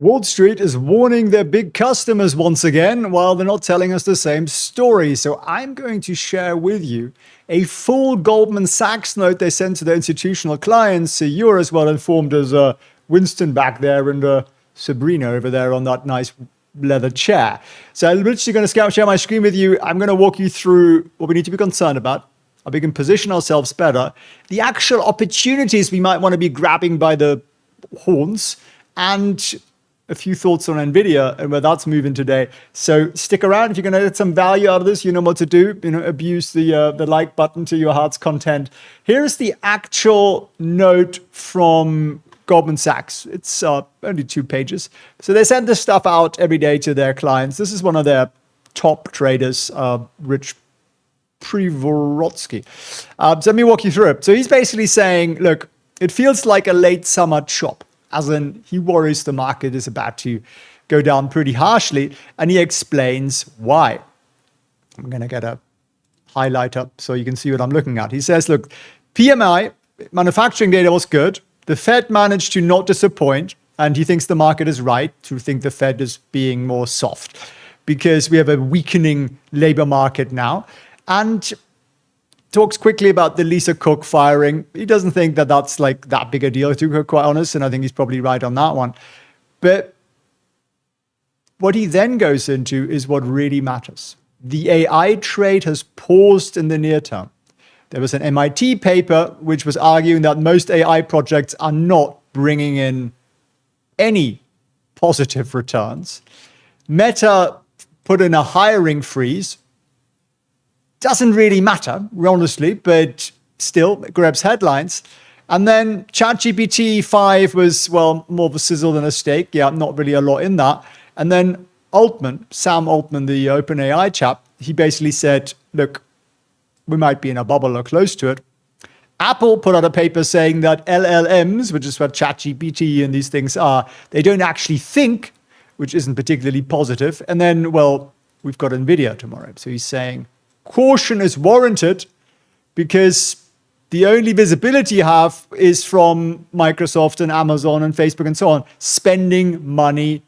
Wall Street is warning their big customers once again, while they're not telling us the same story. So I'm going to share with you a full Goldman Sachs note they sent to their institutional clients. So you're as well informed as Winston back there and Sabrina over there on that nice leather chair. So I'm literally going to share my screen with you. I'm going to walk you through what we need to be concerned about, how we can position ourselves better, the actual opportunities we might want to be grabbing by the horns, and a few thoughts on Nvidia and where that's moving today. So stick around if you're going to get some value out of this. You know what to do. Abuse the like button to your heart's content. Here's the actual note from Goldman Sachs. It's only 2 pages. So they send this stuff out every day to their clients. This is one of their top traders, Rich Prehn. So let me walk you through it. So he's basically saying, look, it feels like a late summer chop. As in, he worries the market is about to go down pretty harshly, and he explains why. I'm going to get a highlight up so you can see what I'm looking at. He says, look, PMI, manufacturing data was good. The Fed managed to not disappoint, and he thinks the market is right to think the Fed is being more soft because we have a weakening labor market now. And talks quickly about the Lisa Cook firing. He doesn't think that that's like that big a deal, to be quite honest, and I think he's probably right on that one. But what he then goes into is what really matters. The AI trade has paused in the near term. There was an MIT paper which was arguing that most AI projects are not bringing in any positive returns. Meta put in a hiring freeze. Doesn't really matter, honestly, but still it grabs headlines. And then ChatGPT 5 was, well, more of a sizzle than a steak. Yeah, not really a lot in that. And then Sam Altman, the OpenAI chap, he basically said, look, we might be in a bubble or close to it. Apple put out a paper saying that LLMs, which is what ChatGPT and these things are, they don't actually think, which isn't particularly positive. And then, well, we've got Nvidia tomorrow. So he's saying, caution is warranted because the only visibility you have is from Microsoft and Amazon and Facebook and so on, spending money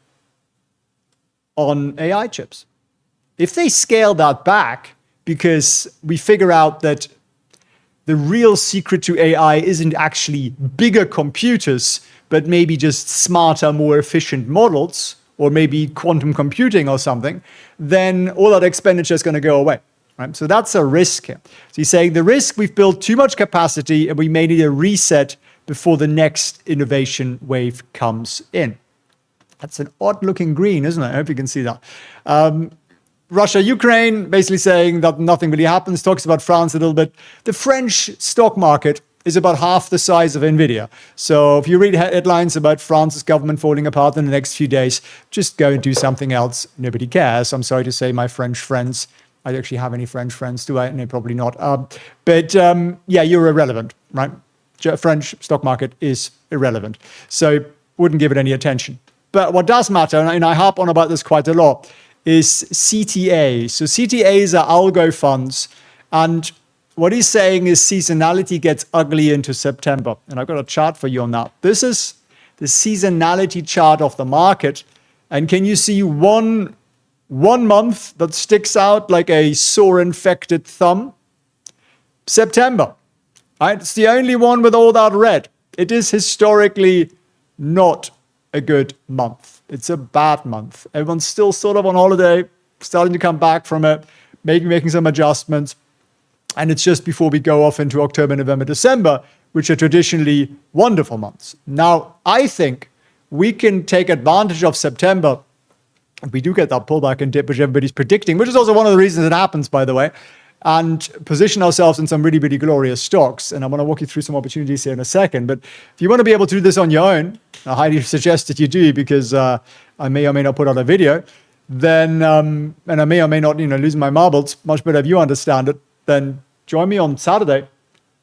on AI chips. If they scale that back because we figure out that the real secret to AI isn't actually bigger computers, but maybe just smarter, more efficient models, or maybe quantum computing or something, then all that expenditure is going to go away. Right? So that's a risk here. So he's saying the risk, we've built too much capacity and we may need a reset before the next innovation wave comes in. That's an odd looking green, isn't it? I hope you can see that. Russia, Ukraine, basically saying that nothing really happens, talks about France a little bit. The French stock market is about half the size of Nvidia. So if you read headlines about France's government falling apart in the next few days, just go and do something else. Nobody cares. I'm sorry to say, my French friends. I actually have any French friends, do I? No, probably not. Yeah, you're irrelevant, right? French stock market is irrelevant. So wouldn't give it any attention. But what does matter, and I harp on about this quite a lot, is CTA. So CTAs are algo funds. And what he's saying is seasonality gets ugly into September. And I've got a chart for you on that. This is the seasonality chart of the market. And can you see one month that sticks out like a sore infected thumb? September, right? It's the only one with all that red. It is historically not a good month. It's a bad month. Everyone's still sort of on holiday, starting to come back from it, making some adjustments. And it's just before we go off into October, November, December, which are traditionally wonderful months. Now, I think we can take advantage of September. We do get that pullback and dip, which everybody's predicting, which is also one of the reasons it happens, by the way, and position ourselves in some really, really glorious stocks. And I want to walk you through some opportunities here in a second. But if you want to be able to do this on your own, I highly suggest that you do, because I may or may not put out a video, then, and I may or may not, lose my marbles, much better if you understand it, then join me on Saturday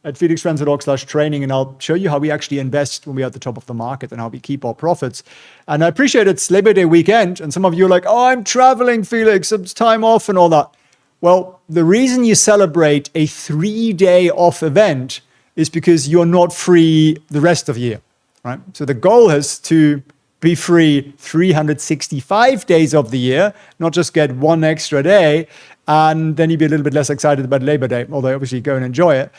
at felixprehn.org/training, and I'll show you how we actually invest when we're at the top of the market and how we keep our profits. And I appreciate it's Labor Day weekend, and some of you are like, oh, I'm traveling, Felix, it's time off and all that. Well, the reason you celebrate a 3-day off event is because you're not free the rest of the year, right? So the goal is to be free 365 days of the year, not just get one extra day, and then you'd be a little bit less excited about Labor Day, although obviously go and enjoy it.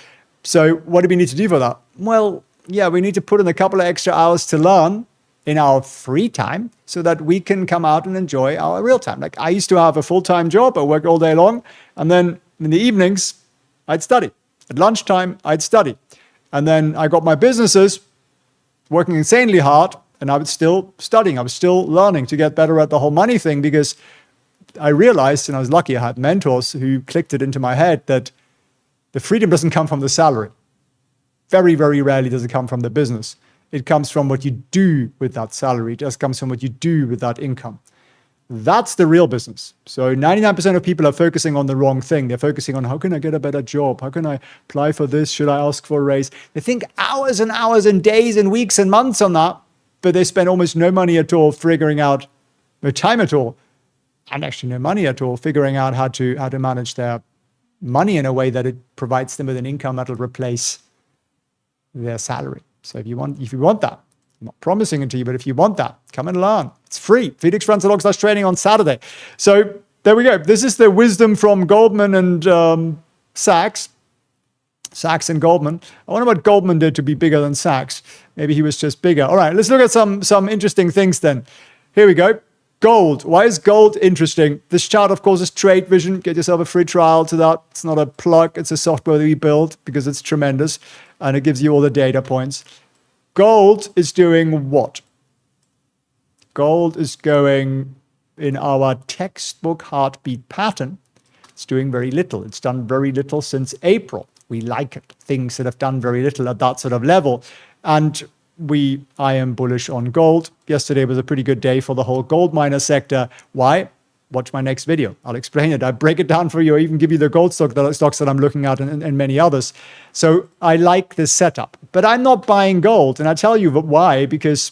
So what do we need to do for that? Well, yeah, we need to put in a couple of extra hours to learn in our free time so that we can come out and enjoy our real time. Like I used to have a full-time job. I worked all day long. And then in the evenings, I'd study. At lunchtime, I'd study. And then I got my businesses working insanely hard, and I was still studying. I was still learning to get better at the whole money thing, because I realized, and I was lucky, I had mentors who clicked it into my head, that the freedom doesn't come from the salary. Very, very rarely does it come from the business. It comes from what you do with that salary. It just comes from what you do with that income. That's the real business. So 99% of people are focusing on the wrong thing. They're focusing on, how can I get a better job? How can I apply for this? Should I ask for a raise? They think hours and hours and days and weeks and months on that, but they spend almost no money at all figuring out, no time at all, and actually no money at all, figuring out how to manage their money in a way that it provides them with an income that will replace their salary. So if you want that, I'm not promising it to you, but if you want that, come and learn. It's free. FelixPrehn.org/training on Saturday. So there we go. This is the wisdom from Goldman and Sachs. Sachs and Goldman. I wonder what Goldman did to be bigger than Sachs. Maybe he was just bigger. All right, let's look at some interesting things then. Here we go. Gold. Why is gold interesting? This chart, of course, is Trade Vision. Get yourself a free trial to that. It's not a plug. It's a software that we built because it's tremendous, and it gives you all the data points. Gold is doing what? Gold is going in our textbook heartbeat pattern. It's doing very little. It's done very little since April. We like it. Things that have done very little at that sort of level. And I am bullish on gold. Yesterday was a pretty good day for the whole gold miner sector. Why? Watch my next video. I'll explain it. I break it down for you, or even give you the gold stocks that I'm looking at, and many others. So I like this setup, but I'm not buying gold. And I tell you why, because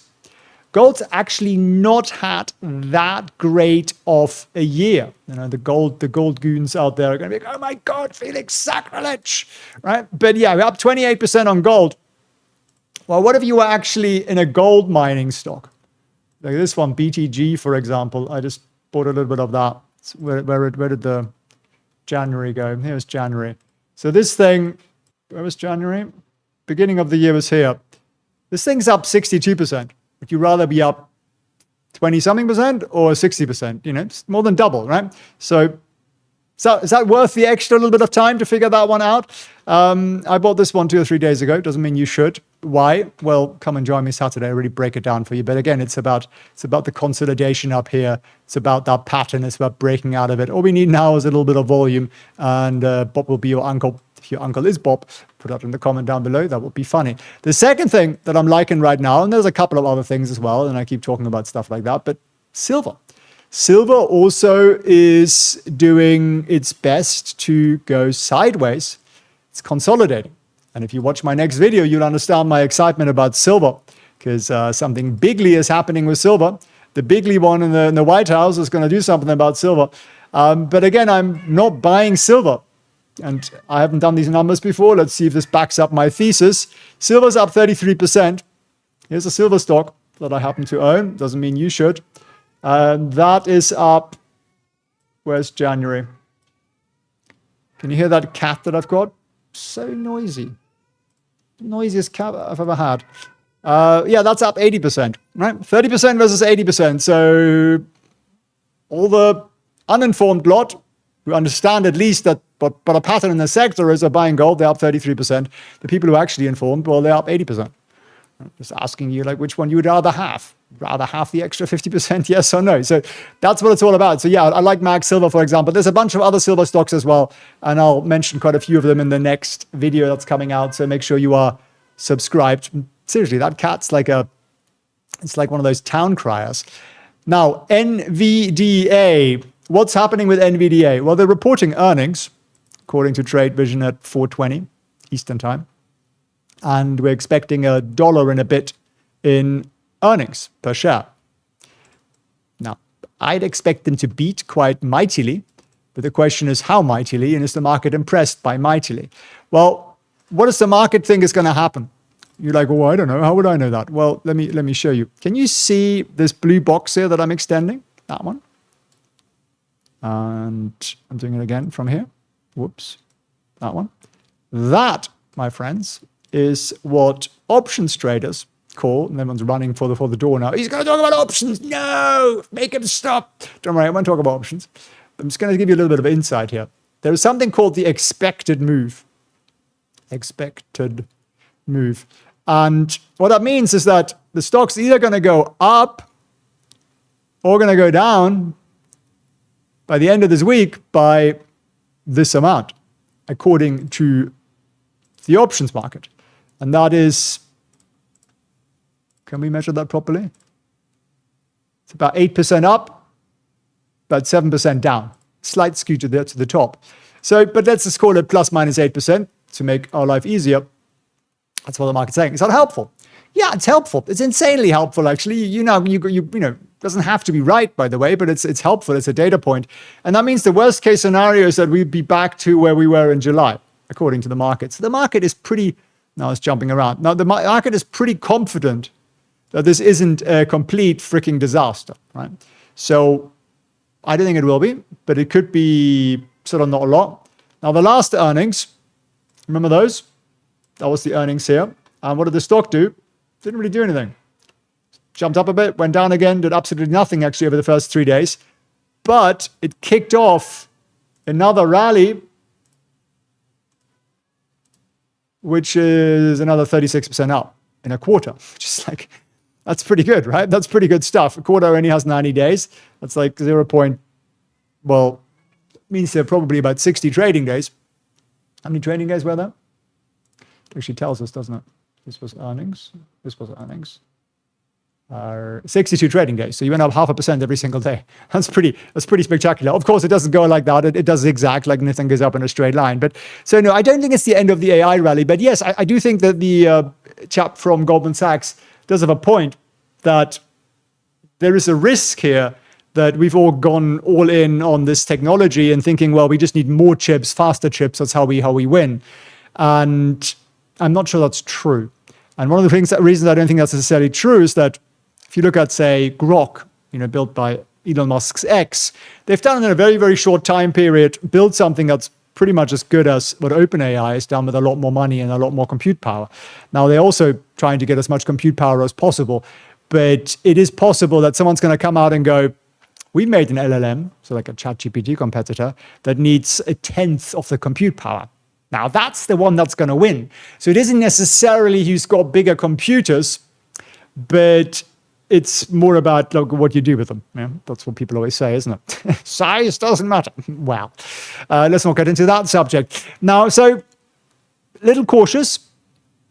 gold's actually not had that great of a year. You know, the gold goons out there are going to be like, oh my God, Felix, sacrilege, right? But yeah, we're up 28% on gold. Well, what if you were actually in a gold mining stock? Like this one, BTG, for example. I just bought a little bit of that. Where did the January go? Here's January. So this thing, where was January? Beginning of the year was here. This thing's up 62%. Would you rather be up 20-something% or 60%? You know, it's more than double, right? So is that worth the extra little bit of time to figure that one out? I bought this one 2 or 3 days ago. Doesn't mean you should. Why? Well, come and join me Saturday. I really break it down for you. But again, it's about the consolidation up here. It's about that pattern. It's about breaking out of it. All we need now is a little bit of volume, and Bob will be your uncle. If your uncle is Bob, put that in the comment down below. That would be funny. The second thing that I'm liking right now, and there's a couple of other things as well, and I keep talking about stuff like that, but silver. Silver also is doing its best to go sideways. It's consolidating. And if you watch my next video, you'll understand my excitement about silver, because something bigly is happening with silver. The bigly one in the White House is going to do something about silver. But again, I'm not buying silver. And I haven't done these numbers before. Let's see if this backs up my thesis. Silver's up 33%. Here's a silver stock that I happen to own. Doesn't mean you should. That is up. Where's January? Can you hear that cat that I've got? So noisy. Noisiest cat I've ever had. Yeah, that's up 80%, right? 30% versus 80%. So all the uninformed lot who understand at least that but a pattern in the sector is buying gold, they're up 33%. The people who are actually informed, well, they're up 80%. Just asking you, like, which one you would rather have? Rather have the extra 50%, yes or no? So that's what it's all about. So yeah, I like Mag Silver, for example. There's a bunch of other silver stocks as well, and I'll mention quite a few of them in the next video that's coming out. So make sure you are subscribed. Seriously, that cat's like it's like one of those town criers. Now, NVDA. What's happening with NVDA? Well, they're reporting earnings, according to Trade Vision, at 4:20 Eastern Time. And we're expecting $1 and a bit in earnings per share. Now, I'd expect them to beat quite mightily, but the question is how mightily, and is the market impressed by mightily? Well, what does the market think is going to happen? You're like, oh, I don't know. How would I know that? Well, let me show you. Can you see this blue box here that I'm extending? That one. And I'm doing it again from here. Whoops. That one. That, my friends, is what options traders call, and everyone's running for the door now. He's going to talk about options. No, make him stop. Don't worry, I won't talk about options. I'm just going to give you a little bit of insight here. There is something called the expected move. Expected move. And what that means is that the stock's either going to go up or going to go down by the end of this week by this amount, according to the options market. And that is, can we measure that properly? It's about 8% up, about 7% down. Slight skew to the top. So, but let's just call it plus minus 8% to make our life easier. That's what the market's saying. Is that helpful? Yeah, it's helpful. It's insanely helpful, actually. You know, it doesn't have to be right, by the way, but it's helpful. It's a data point. And that means the worst case scenario is that we'd be back to where we were in July, according to the market. So the market is pretty, now it's jumping around. Now the market is pretty confident that this isn't a complete freaking disaster, right? So I don't think it will be, but it could be sort of not a lot. Now the last earnings, remember those? That was the earnings here. And what did the stock do? Didn't really do anything. Jumped up a bit, went down again, did absolutely nothing actually over the first 3 days. But it kicked off another rally, which is another 36% up in a quarter. Just like, that's pretty good, right? That's pretty good stuff. A quarter only has 90 days. That's like 0. Well, means there are probably about 60 trading days. How many trading days were there? It actually tells us, doesn't it? This was earnings. This was earnings. 62 trading days. So you went up 0.5% every single day. That's pretty spectacular. Of course, it doesn't go like that. It does zigzag, like nothing goes up in a straight line. But so no, I don't think it's the end of the AI rally. But yes, I do think that the chap from Goldman Sachs does have a point that there is a risk here that we've all gone all in on this technology and thinking, well, we just need more chips, faster chips. That's how we win. And I'm not sure that's true. And one of the reasons I don't think that's necessarily true is that if you look at, say, Grok, built by Elon Musk's X, they've done in a very, very short time period, built something that's pretty much as good as what OpenAI has done with a lot more money and a lot more compute power. Now, they're also trying to get as much compute power as possible, but it is possible that someone's going to come out and go, we made an LLM, so like a ChatGPT competitor, that needs 1/10 of the compute power. Now, that's the one that's going to win. So it isn't necessarily who's got bigger computers, but it's more about what you do with them. Yeah, that's what people always say, isn't it? Size doesn't matter. Well, let's not get into that subject. Now, so a little cautious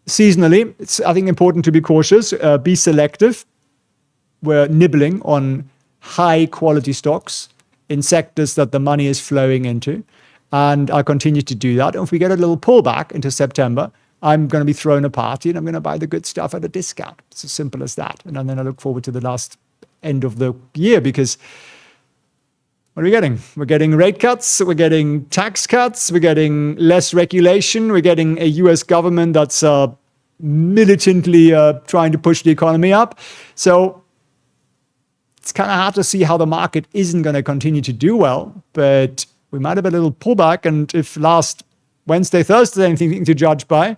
seasonally. It's, I think, important to be cautious, be selective. We're nibbling on high quality stocks in sectors that the money is flowing into. And I'll continue to do that. And if we get a little pullback into September, I'm going to be throwing a party and I'm going to buy the good stuff at a discount. It's as simple as that. And then I look forward to the last end of the year because what are we getting? We're getting rate cuts. We're getting tax cuts. We're getting less regulation. We're getting a US government that's militantly trying to push the economy up. So it's kind of hard to see how the market isn't going to continue to do well, but we might have a little pullback. And if last Wednesday, Thursday, anything to judge by,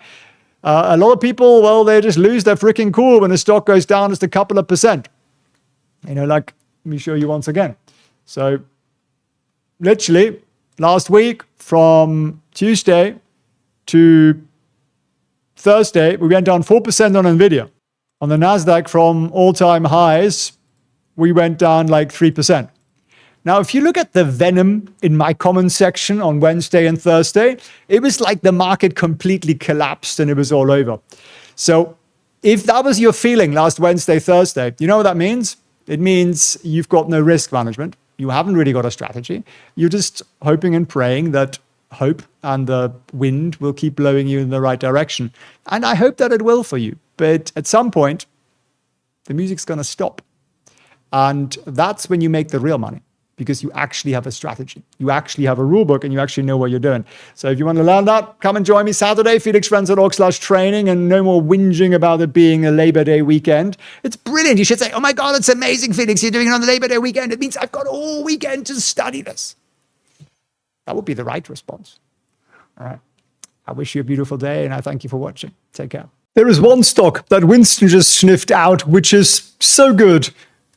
a lot of people, well, they just lose their freaking cool when the stock goes down just a couple of percent. Like, let me show you once again. So literally last week from Tuesday to Thursday, we went down 4% on Nvidia. On the NASDAQ from all-time highs, we went down like 3%. Now, if you look at the venom in my comment section on Wednesday and Thursday, it was like the market completely collapsed and it was all over. So if that was your feeling last Wednesday, Thursday, you know what that means? It means you've got no risk management. You haven't really got a strategy. You're just hoping and praying that hope and the wind will keep blowing you in the right direction. And I hope that it will for you. But at some point, the music's going to stop. And that's when you make the real money. because you actually have a strategy. You actually have a rule book and you actually know what you're doing. So if you want to learn that, come and join me Saturday, felixfriends.org/training, and no more whinging about it being a Labor Day weekend. It's brilliant. You should say, oh my God, it's amazing, Felix. You're doing it on the Labor Day weekend. It means I've got all weekend to study this. That would be the right response. All right. I wish you a beautiful day and I thank you for watching. Take care. There is one stock that Winston just sniffed out, which is so good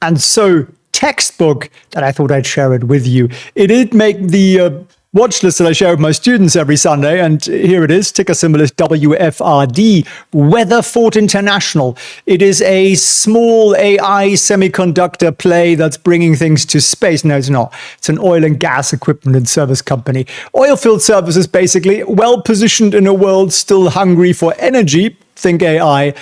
and so textbook that I thought I'd share it with you. It did make the watch list that I share with my students every Sunday, and here it is. Ticker symbol is WFRD, Weatherford International. It is a small AI semiconductor play that's bringing things to space. No, it's not. It's an oil and gas equipment and service company. Oilfield services, basically, well positioned in a world still hungry for energy. Think AI.